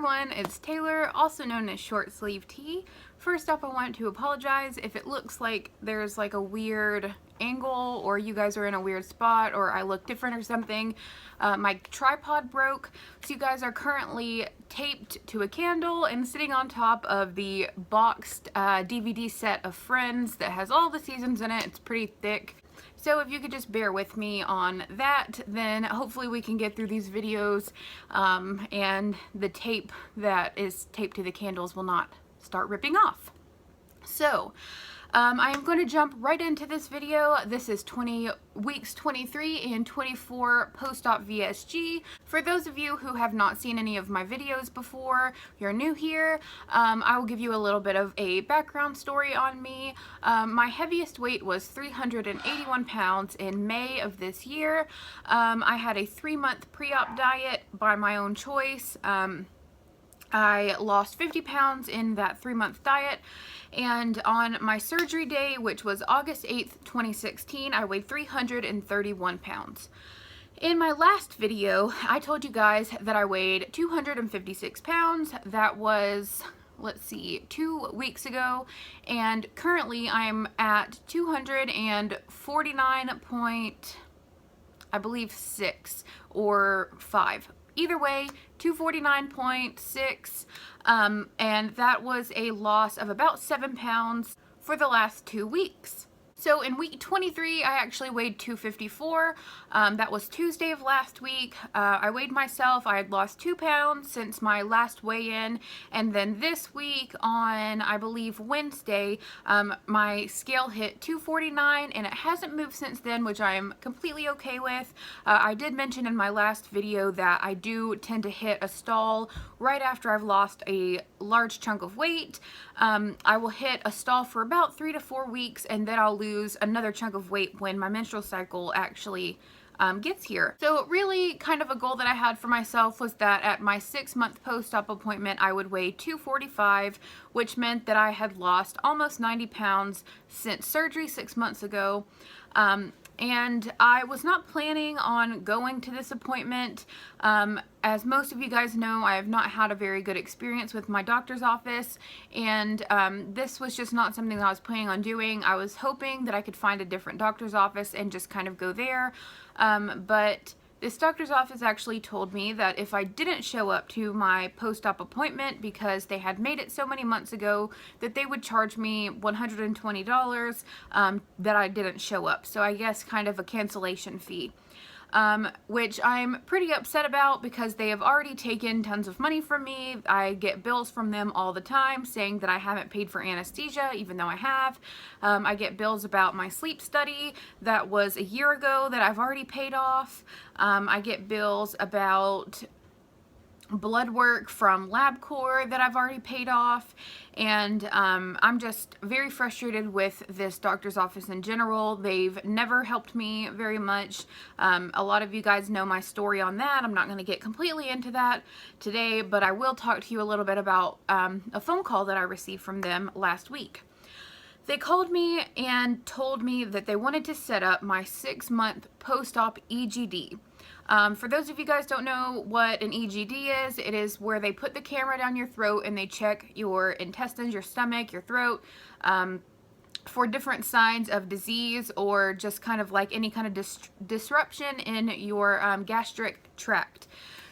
everyone, it's Taylor, also known as Short Sleeve Tea. First up, I want to apologize if it looks like there's like a weird angle or you guys are in a weird spot or I look different or something. My tripod broke, so you guys are currently taped to a candle and sitting on top of the boxed DVD set of Friends that has all the seasons in it. It's pretty thick. So if you could just bear with me on that, then hopefully we can get through these videos and the tape that is taped to the candles will not start ripping off. So I am going to jump right into this video. This is weeks 23 and 24 post-op VSG. For those of you who have not seen any of my videos before, you're new here, I will give you a little bit of a background story on me. My heaviest weight was 381 pounds in May of this year. I had a 3-month pre-op diet by my own choice. I lost 50 pounds in that 3-month diet, and on my surgery day, which was August 8th, 2016, I weighed 331 pounds. In my last video, I told you guys that I weighed 256 pounds. That was, let's see, 2 weeks ago, and currently I'm at 249 I believe 6 or 5. Either way, 249.6, and that was a loss of about 7 pounds for the last 2 weeks. So in week 23, I actually weighed 254. That was Tuesday of last week. I weighed myself. I had lost 2 pounds since my last weigh-in. And then this week on, I believe, Wednesday, my scale hit 249 and it hasn't moved since then, which I am completely okay with. I did mention in my last video that I do tend to hit a stall right after I've lost a large chunk of weight. I will hit a stall for about 3 to 4 weeks and then I'll lose another chunk of weight when my menstrual cycle actually gets here. So really kind of a goal that I had for myself was that at my 6-month post-op appointment I would weigh 245, which meant that I had lost almost 90 pounds since surgery 6 months ago. And I was not planning on going to this appointment. As most of you guys know, I have not had a very good experience with my doctor's office, and this was just not something that I was planning on doing. I was hoping that I could find a different doctor's office and just kind of go there, but this doctor's office actually told me that if I didn't show up to my post-op appointment because they had made it so many months ago, that they would charge me $120 that I didn't show up. So I guess kind of a cancellation fee. Which I'm pretty upset about because they have already taken tons of money from me. I get bills from them all the time saying that I haven't paid for anesthesia, even though I have. I get bills about my sleep study that was a year ago that I've already paid off. I get bills about blood work from LabCorp that I've already paid off, and I'm just very frustrated with this doctor's office in general. They've never helped me very much. A lot of you guys know my story on that. I'm not going to get completely into that today, but I will talk to you a little bit about a phone call that I received from them last week. They called me and told me that they wanted to set up my 6-month post-op EGD. For those of you guys don't know what an EGD is, it is where they put the camera down your throat and they check your intestines, your stomach, your throat, for different signs of disease or just kind of like any kind of disruption in your gastric tract.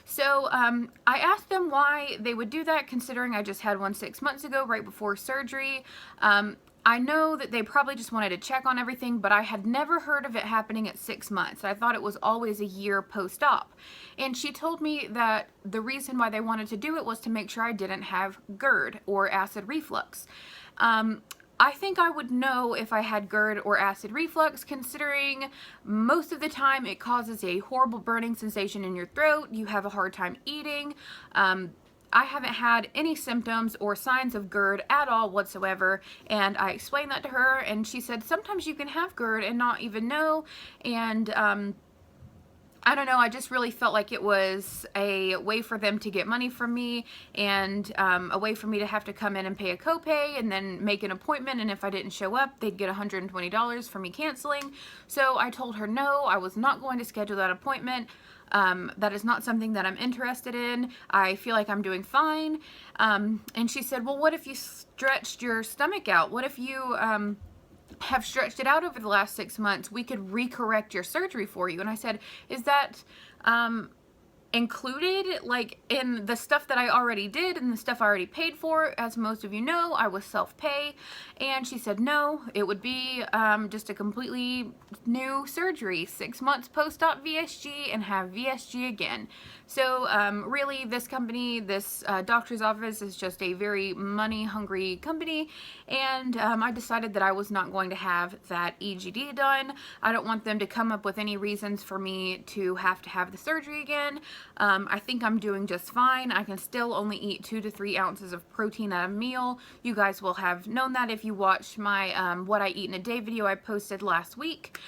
So I asked them why they would do that, considering I just had one 6 months ago right before surgery. I know that they probably just wanted to check on everything, but I had never heard of it happening at 6 months. I thought it was always a year post-op. And she told me that the reason why they wanted to do it was to make sure I didn't have GERD or acid reflux. I think I would know if I had GERD or acid reflux, considering most of the time it causes a horrible burning sensation in your throat. You have a hard time eating. I haven't had any symptoms or signs of GERD at all whatsoever, and I explained that to her, and she said sometimes you can have GERD and not even know, and I don't know, I just really felt like it was a way for them to get money from me, and a way for me to have to come in and pay a copay and then make an appointment, and if I didn't show up, they'd get $120 for me canceling. So I told her no, I was not going to schedule that appointment. That is not something that I'm interested in. I feel like I'm doing fine. And she said, well, what if you stretched your stomach out? What if you have stretched it out over the last 6 months? We could recorrect your surgery for you. And I said, is that included like in the stuff that I already did and the stuff I already paid for? As most of you know, I was self-pay. And she said no, it would be just a completely new surgery, 6 months post-op VSG and have VSG again. So really, this company, this doctor's office is just a very money-hungry company, and I decided that I was not going to have that EGD done. I don't want them to come up with any reasons for me to have the surgery again. I think I'm doing just fine. I can still only eat 2 to 3 ounces of protein at a meal. You guys will have known that if you watched my what I eat in a day video I posted last week.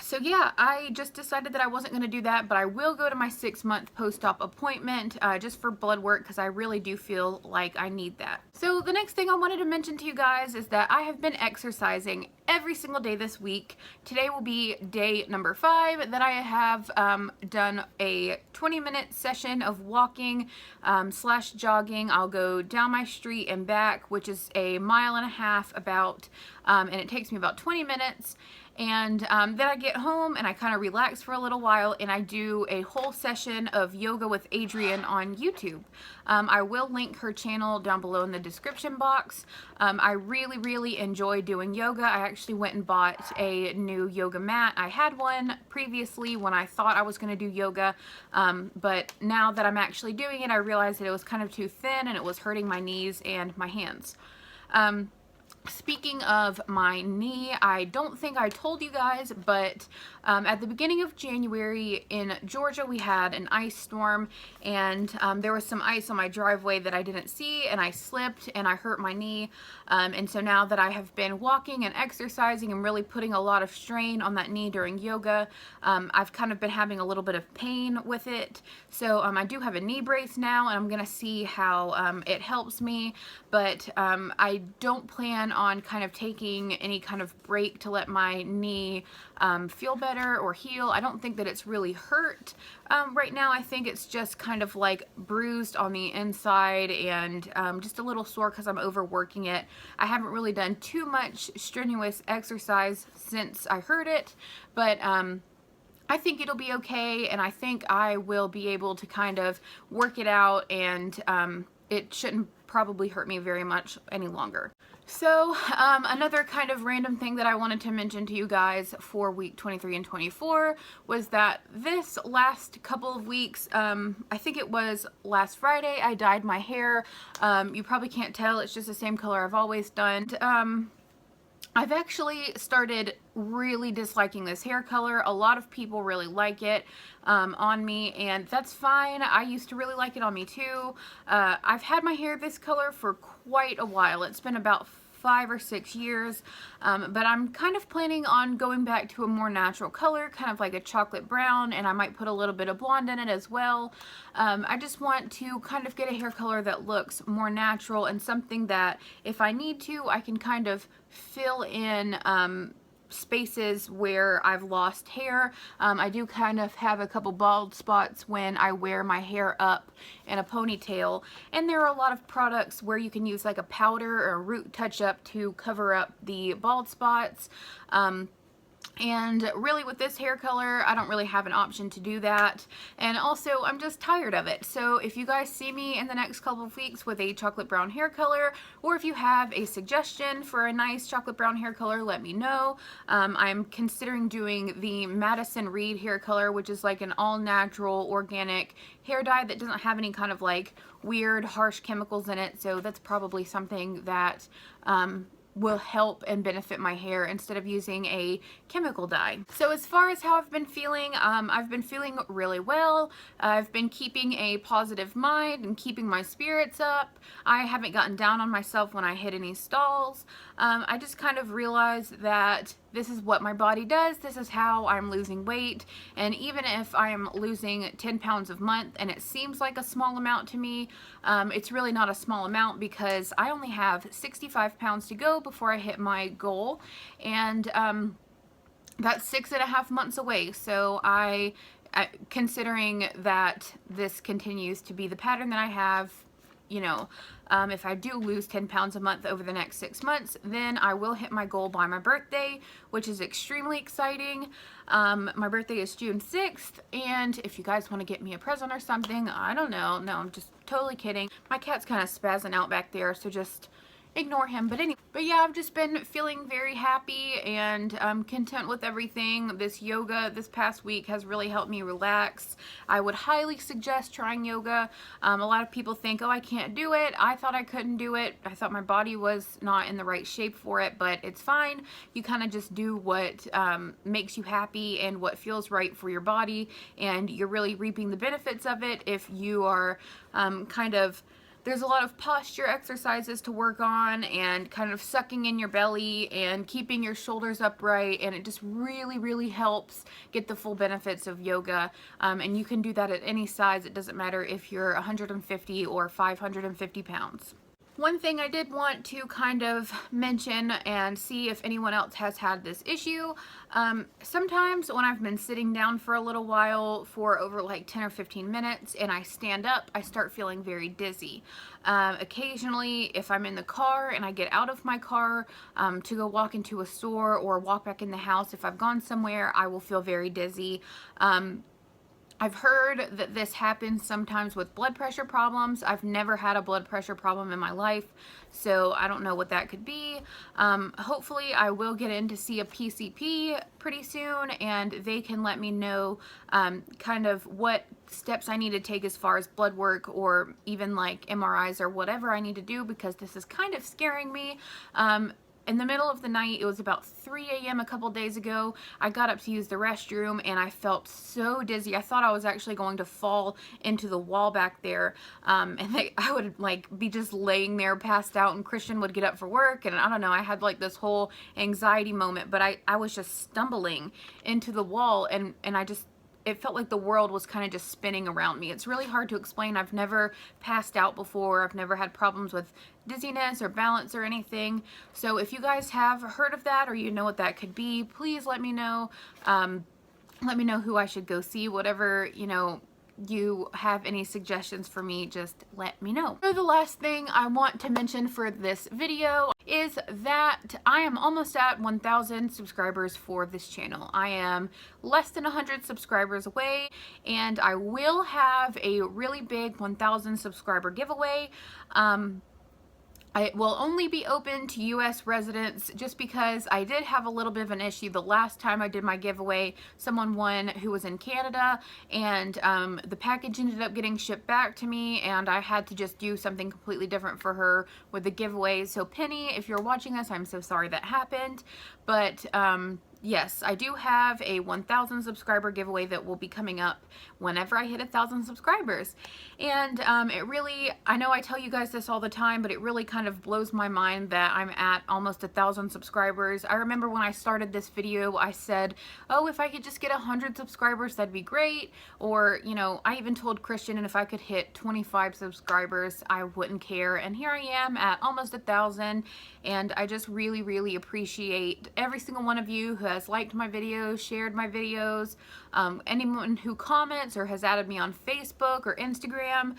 So yeah, I just decided that I wasn't going to do that, but I will go to my 6-month post-op appointment just for blood work, because I really do feel like I need that. So the next thing I wanted to mention to you guys is that I have been exercising every single day this week. Today will be day number 5 that I have done a 20-minute session of walking slash jogging. I'll go down my street and back, which is a 1.5 miles about, and it takes me about 20 minutes. And then I get home and I kind of relax for a little while, and I do a whole session of yoga with Adrienne on YouTube. I will link her channel down below in the description box. I really enjoy doing yoga. I actually went and bought a new yoga mat. I had one previously when I thought I was going to do yoga, but now that I'm actually doing it, I realized that it was kind of too thin and it was hurting my knees and my hands. Speaking of my knee, I don't think I told you guys, but at the beginning of January in Georgia, we had an ice storm, and there was some ice on my driveway that I didn't see, and I slipped and I hurt my knee. And so now that I have been walking and exercising and really putting a lot of strain on that knee during yoga, I've kind of been having a little bit of pain with it. So I do have a knee brace now, and I'm going to see how it helps me, but I don't plan on kind of taking any kind of break to let my knee feel better or heal. I don't think that it's really hurt right now. I think it's just kind of like bruised on the inside and just a little sore because I'm overworking it. I haven't really done too much strenuous exercise since I hurt it, but I think it'll be okay, and I think I will be able to kind of work it out, and it shouldn't probably hurt me very much any longer. So another kind of random thing that I wanted to mention to you guys for week 23 and 24 was that this last couple of weeks, I think it was last Friday, I dyed my hair. You probably can't tell, it's just the same color I've always done. I've actually started really disliking this hair color. A lot of people really like it on me, and that's fine. I used to really like it on me too. I've had my hair this color for quite a while. It's been about 5 or 6 years, but I'm kind of planning on going back to a more natural color, kind of like a chocolate brown, and I might put a little bit of blonde in it as well. I just want to kind of get a hair color that looks more natural, and something that if I need to, I can kind of fill in spaces where I've lost hair. I do kind of have a couple bald spots when I wear my hair up in a ponytail, and there are a lot of products where you can use like a powder or a root touch-up to cover up the bald spots. And really with this hair color, I don't really have an option to do that. And also, I'm just tired of it. So if you guys see me in the next couple of weeks with a chocolate brown hair color, or if you have a suggestion for a nice chocolate brown hair color, let me know. I'm considering doing the Madison Reed hair color, which is like an all-natural organic hair dye that doesn't have any kind of like weird harsh chemicals in it. So that's probably something that will help and benefit my hair instead of using a chemical dye. So as far as how I've been feeling really well. I've been keeping a positive mind and keeping my spirits up. I haven't gotten down on myself when I hit any stalls. I just kind of realized that this is what my body does. This is how I'm losing weight. And even if I am losing 10 pounds a month and it seems like a small amount to me, it's really not a small amount, because I only have 65 pounds to go before I hit my goal. And that's 6.5 months away. So I considering that this continues to be the pattern that I have, you know, if I do lose 10 pounds a month over the next 6 months, then I will hit my goal by my birthday, which is extremely exciting. My birthday is June 6th, and if you guys want to get me a present or something, I don't know. No, I'm just totally kidding. My cat's kind of spazzing out back there, so just ignore him. But anyway, yeah, I've just been feeling very happy and content with everything. This yoga this past week has really helped me relax. I would highly suggest trying yoga. A lot of people think, oh, I can't do it. I thought I couldn't do it. I thought my body was not in the right shape for it, but it's fine. You kind of just do what makes you happy and what feels right for your body, and you're really reaping the benefits of it if you are there's a lot of posture exercises to work on and kind of sucking in your belly and keeping your shoulders upright, and it just really, really helps get the full benefits of yoga. And you can do that at any size. It doesn't matter if you're 150 or 550 pounds. One thing I did want to kind of mention and see if anyone else has had this issue. Sometimes when I've been sitting down for a little while, for over like 10 or 15 minutes, and I stand up, I start feeling very dizzy. Occasionally, if I'm in the car and I get out of my car to go walk into a store or walk back in the house, if I've gone somewhere, I will feel very dizzy. I've heard that this happens sometimes with blood pressure problems. I've never had a blood pressure problem in my life, so I don't know what that could be. Hopefully I will get in to see a PCP pretty soon, and they can let me know kind of what steps I need to take as far as blood work or even like MRIs or whatever I need to do, because this is kind of scaring me. In the middle of the night, it was about 3 a.m. a couple days ago, I got up to use the restroom and I felt so dizzy. I thought I was actually going to fall into the wall back there, and I would like be just laying there passed out, and Christian would get up for work, and I don't know, I had like this whole anxiety moment, but I was just stumbling into the wall, and it felt like the world was kind of just spinning around me. It's really hard to explain. I've never passed out before. I've never had problems with dizziness or balance or anything. So if you guys have heard of that or you know what that could be, please let me know. Let me know who I should go see. Whatever, you know, you have any suggestions for me, just let me know. So the last thing I want to mention for this video is that I am almost at 1,000 subscribers for this channel. I am less than 100 subscribers away, and I will have a really big 1,000 subscriber giveaway. It will only be open to US residents, just because I did have a little bit of an issue the last time I did my giveaway. Someone won who was in Canada, and the package ended up getting shipped back to me, and I had to just do something completely different for her with the giveaway. So Penny, if you're watching this, I'm so sorry that happened. But yes, I do have a 1,000 subscriber giveaway that will be coming up whenever I hit 1,000 subscribers. And it really, I know I tell you guys this all the time, but it really kind of blows my mind that I'm at almost 1,000 subscribers. I remember when I started this video, I said, oh, if I could just get 100 subscribers, that'd be great. Or, you know, I even told Christian, and if I could hit 25 subscribers, I wouldn't care. And here I am at almost 1,000, and I just really, really appreciate every single one of you who has liked my videos, shared my videos, anyone who comments or has added me on Facebook or Instagram.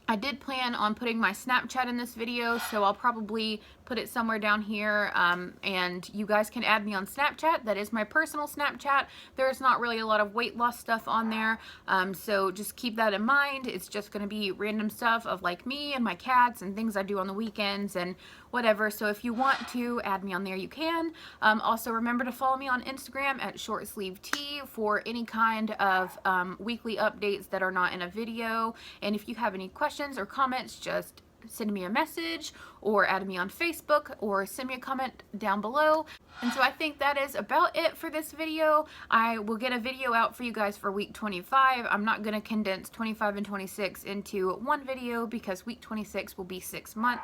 I did plan on putting my Snapchat in this video, so I'll probably put it somewhere down here, and you guys can add me on Snapchat. That is my personal Snapchat. There's not really a lot of weight loss stuff on there, so just keep that in mind. It's just going to be random stuff of like me and my cats and things I do on the weekends and whatever. So if you want to add me on there, you can. Also remember to follow me on Instagram at shortsleevetee for any kind of weekly updates that are not in a video. And if you have any questions or comments, just send me a message or add me on Facebook or send me a comment down below. And so I think that is about it for this video. I will get a video out for you guys for week 25. I'm not going to condense 25 and 26 into one video because week 26 will be 6 months.